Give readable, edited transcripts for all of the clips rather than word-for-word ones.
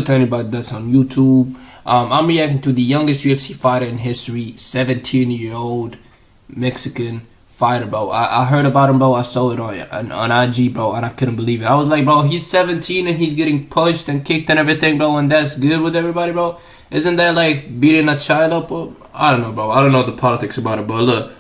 to anybody that's on YouTube. I'm reacting to the youngest UFC fighter in history, 17-year-old Mexican fighter, bro. I heard about him, bro. I saw it on IG, bro, and I couldn't believe it. I was like, bro, he's 17 and he's getting punched and kicked and everything, bro, and that's good with everybody, bro. Isn't that like beating a child up? Bro? I don't know, bro. I don't know the politics about it, but look,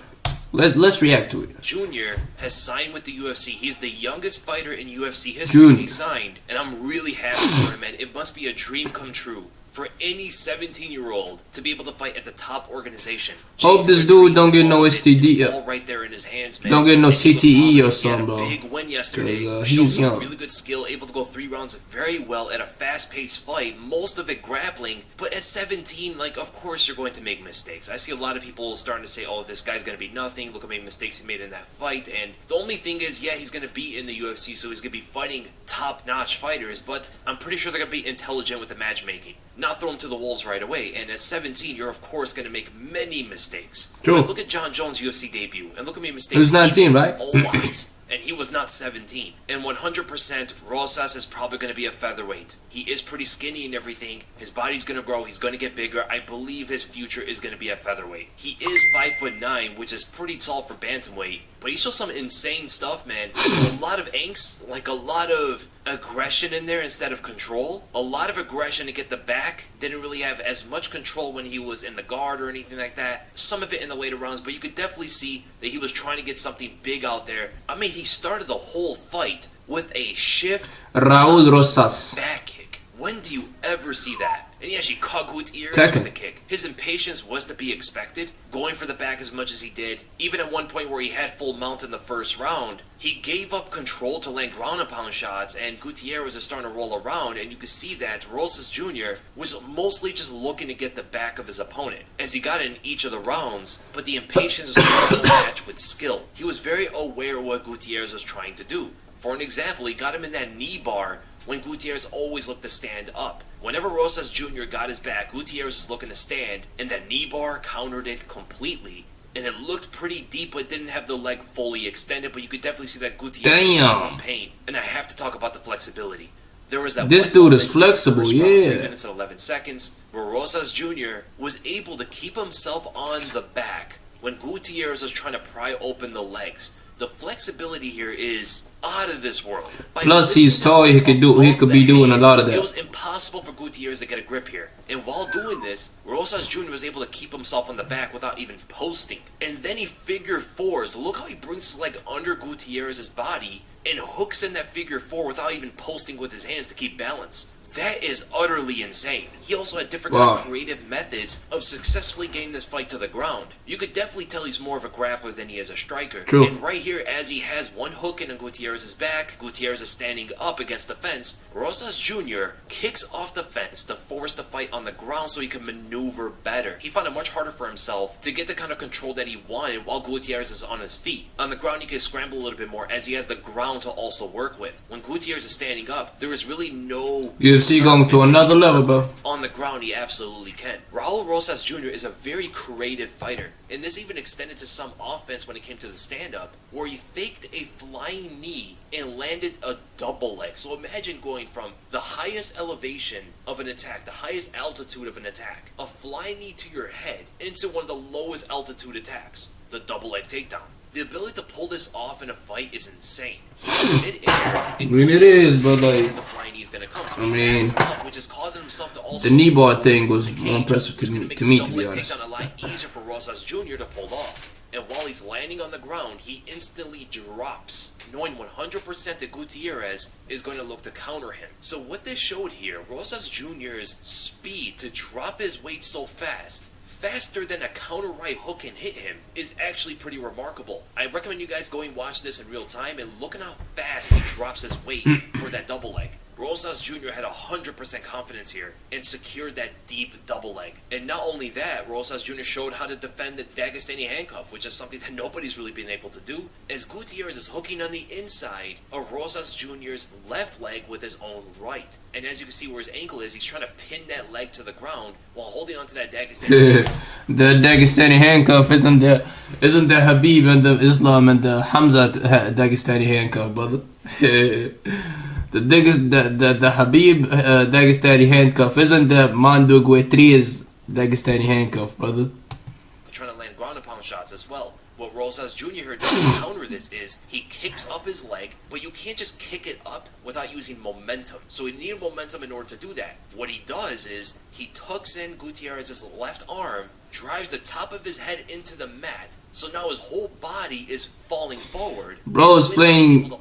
let's react to it. Junior has signed with the UFC. He's the youngest fighter in UFC history when he signed, and I'm really happy for him, man. It must be a dream come true for any 17-year-old to be able to fight at the top organization. Hope this dude don't get no STD. It's all right there in his hands, man. Don't get no CTE or something, bro. Big win yesterday. He's some young. Really good skill, able to go 3 rounds very well at a fast-paced fight. Most of it grappling, but at 17, like, of course you're going to make mistakes. I see a lot of people starting to say, "Oh, this guy's gonna be nothing. Look how many mistakes he made in that fight." And the only thing is, yeah, he's gonna be in the UFC, so he's gonna be fighting top-notch fighters. But I'm pretty sure they're gonna be intelligent with the matchmaking. Not throw him to the wolves right away. And at 17, you're of course going to make many mistakes. True. Look at John Jones' UFC debut, and look how many mistakes he was 19, right? A lot. And he was not 17. And 100%, Rosas is probably going to be a featherweight. He is pretty skinny and everything. His body's going to grow. He's going to get bigger. I believe his future is going to be a featherweight. He is 5'9", which is pretty tall for bantamweight. But he shows some insane stuff, man. A lot of angst, like a lot of aggression in there instead of control. A lot of aggression to get the back. Didn't really have as much control when he was in the guard or anything like that. Some of it in the later rounds, but you could definitely see that he was trying to get something big out there. I mean, he started the whole fight with a shift Raul Rosas back kick. When do you ever see that? And he actually caught Gutierrez with the kick. His impatience was to be expected, going for the back as much as he did. Even at one point where he had full mount in the first round, he gave up control to land ground and pound shots, and Gutierrez is starting to roll around, and you can see that Rosas Jr. was mostly just looking to get the back of his opponent, as he got in each of the rounds, but the impatience was also matched with skill. He was very aware of what Gutierrez was trying to do. For an example, he got him in that knee bar when Gutierrez always looked to stand up. Whenever Rosas Jr. got his back, Gutierrez was looking to stand, and that knee bar countered it completely. And it looked pretty deep, but didn't have the leg fully extended, but you could definitely see that Gutierrez was in some pain. And I have to talk about the flexibility. There was that this dude is flexible, yeah. 3 minutes and 11 seconds, where Rosas Jr. was able to keep himself on the back when Gutierrez was trying to pry open the legs. The flexibility here is out of this world. Plus, he's tall. He could be doing a lot of that. It was impossible for Gutierrez to get a grip here. And while doing this, Rosas Jr. was able to keep himself on the back without even posting. And then he figure fours. Look how he brings his leg under Gutierrez's body and hooks in that figure four without even posting with his hands to keep balance. That is utterly insane. He also had different kind of creative methods of successfully getting this fight to the ground. You could definitely tell he's more of a grappler than he is a striker. True. And right here, as he has one hook in Gutierrez's back, Gutierrez is standing up against the fence. Rosas Jr. kicks off the fence to force the fight on the ground so he can maneuver better. He found it much harder for himself to get the kind of control that he wanted while Gutierrez is on his feet. On the ground, he can scramble a little bit more as he has the ground to also work with. When Gutierrez is standing up, there is really no UFC going to another level, bro. On the ground, he absolutely can. Raul Rosas Jr. is a very creative fighter, and this even extended to some offense when it came to the stand-up, where he faked a flying knee and landed a double leg. So imagine going from the highest elevation of an attack, the highest altitude of an attack, a flying knee to your head, into one of the lowest altitude attacks, the double leg takedown. The ability to pull this off in a fight is insane. Mid-air, I mean, it is, but like, the flying knee is going to come. So I mean, up, which is causing himself to also the knee bar thing was more impressive to me, to be honest. Takedown a lot easier for Rosas Jr. to pull off. And while he's landing on the ground, he instantly drops, knowing 100% that Gutierrez is going to look to counter him. So what this showed here, Rosas Jr.'s speed to drop his weight so fast, faster than a counter right hook can hit him, is actually pretty remarkable. I recommend you guys going watch this in real time and look at how fast he drops his weight for that double leg. Rosas Jr. had 100% confidence here and secured that deep double leg. And not only that, Rosas Jr. showed how to defend the Dagestani handcuff, which is something that nobody's really been able to do, as Gutierrez is hooking on the inside of Rosas Jr.'s left leg with his own right. And as you can see where his ankle is, he's trying to pin that leg to the ground while holding onto that Dagestani handcuff. The Dagestani handcuff isn't the Habib and the Islam and the Hamza Dagestani handcuff, brother. the Habib Dagestani handcuff isn't the Mando Guetri's Dagestani handcuff, brother. Trying to land ground and pound shots as well. What Rosas Jr. here does to counter this is he kicks up his leg, but you can't just kick it up without using momentum. So he needed momentum in order to do that. What he does is he tucks in Gutierrez's left arm, drives the top of his head into the mat, so now his whole body is falling forward. Bro is playing.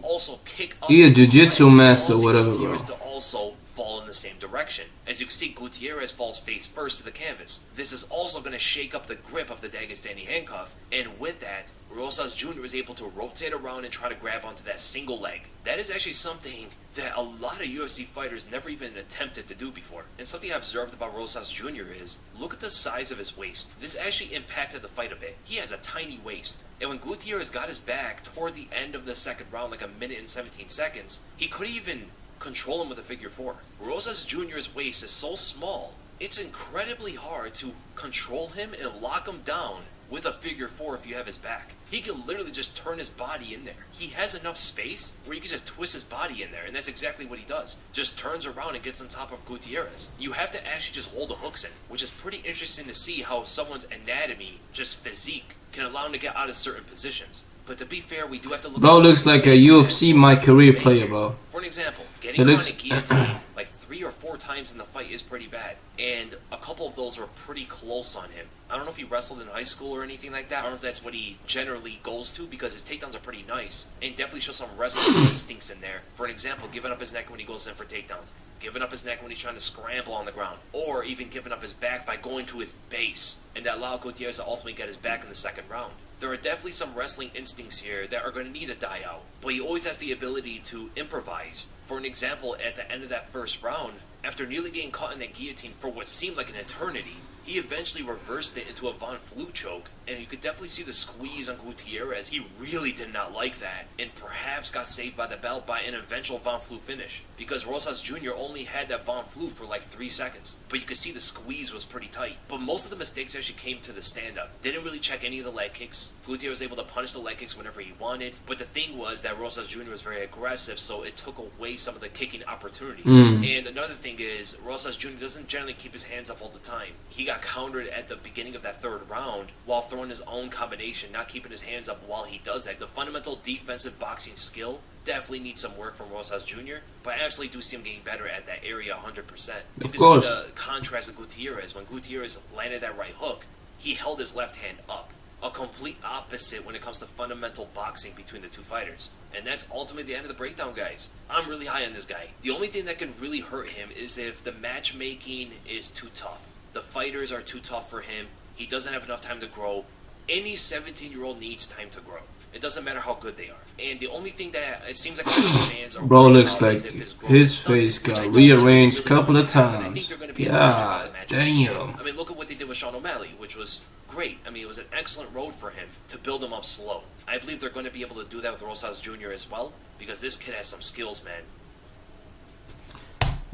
He a jiu-jitsu master, whatever, bro. Gutierrez to also fall in the same direction. As you can see, Gutierrez falls face first to the canvas. This is also going to shake up the grip of the Dagestani handcuff, and with that, Rosas Jr. is able to rotate around and try to grab onto that single leg. That is actually something that a lot of UFC fighters never even attempted to do before. And something I observed about Rosas Jr. is, look at the size of his waist. This actually impacted the fight a bit. He has a tiny waist. And when Gutierrez got his back toward the end of the second round, like a minute and 17 seconds, he couldn't even control him with a figure four. Rosas Jr.'s waist is so small, it's incredibly hard to control him and lock him down with a figure four if you have his back. He can literally just turn his body in there. He has enough space where you can just twist his body in there, and that's exactly what he does. Just turns around and gets on top of Gutierrez. You have to actually just hold the hooks in, which is pretty interesting to see how someone's anatomy, just physique, can allow him to get out of certain positions. But to be fair, we do have to look. Bro looks like a UFC my career player, bro. For an example, getting caught in a guillotine like 3 or 4 times in the fight is pretty bad, and a couple of those were pretty close on him. I don't know if he wrestled in high school or anything like that. I don't know if that's what he generally goes to, because his takedowns are pretty nice and definitely show some wrestling instincts in there. For an example, giving up his neck when he goes in for takedowns, giving up his neck when he's trying to scramble on the ground, or even giving up his back by going to his base, and that allowed Gutierrez to ultimately get his back in the second round. There are definitely some wrestling instincts here that are going to need to die out, but he always has the ability to improvise. For an example, at the end of that first round, after nearly getting caught in that guillotine for what seemed like an eternity, he eventually reversed it into a Von Flue choke, and you could definitely see the squeeze on Gutierrez. He really did not like that, and perhaps got saved by the bell by an eventual Von Flue finish, because Rosas Jr. only had that Von Flue for like 3 seconds, but you could see the squeeze was pretty tight. But most of the mistakes actually came to the stand-up. Didn't really check any of the leg kicks. Gutierrez was able to punish the leg kicks whenever he wanted, but the thing was that Rosas Jr. was very aggressive, so it took away some of the kicking opportunities. And another thing is, Rosas Jr. doesn't generally keep his hands up all the time. He got countered at the beginning of that third round while throwing his own combination, not keeping his hands up while he does that. The fundamental defensive boxing skill definitely needs some work from Rosas Jr., but I absolutely do see him getting better at that area 100%. You can see the contrast of Gutierrez. When Gutierrez landed that right hook, he held his left hand up. A complete opposite when it comes to fundamental boxing between the two fighters. And that's ultimately the end of the breakdown, guys. I'm really high on this guy. The only thing that can really hurt him is if the matchmaking is too tough. The fighters are too tough for him. He doesn't have enough time to grow. Any 17-year-old needs time to grow. It doesn't matter how good they are. And the only thing that it seems like fans are bro looks like his face got rearranged a couple of times. Yeah, damn. I mean, look at what they did with Sean O'Malley, which was great. I mean, it was an excellent road for him to build him up slow. I believe they're going to be able to do that with Rosas Jr. as well, because this kid has some skills, man.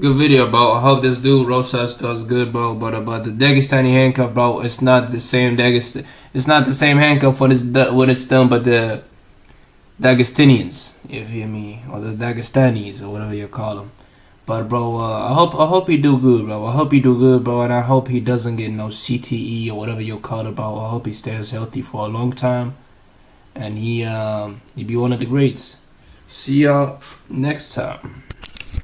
Good video, bro. I hope this dude Rosas does good, bro. But about the Dagestani handcuff, bro, it's not the same It's not the same handcuff when it's done by the Dagestanians, you feel me, or the Dagestanis, or whatever you call them. But bro, I hope he do good, bro. I hope he do good, bro, and I hope he doesn't get no CTE or whatever you call it, bro. I hope he stays healthy for a long time, and he be one of the greats. See y'all next time.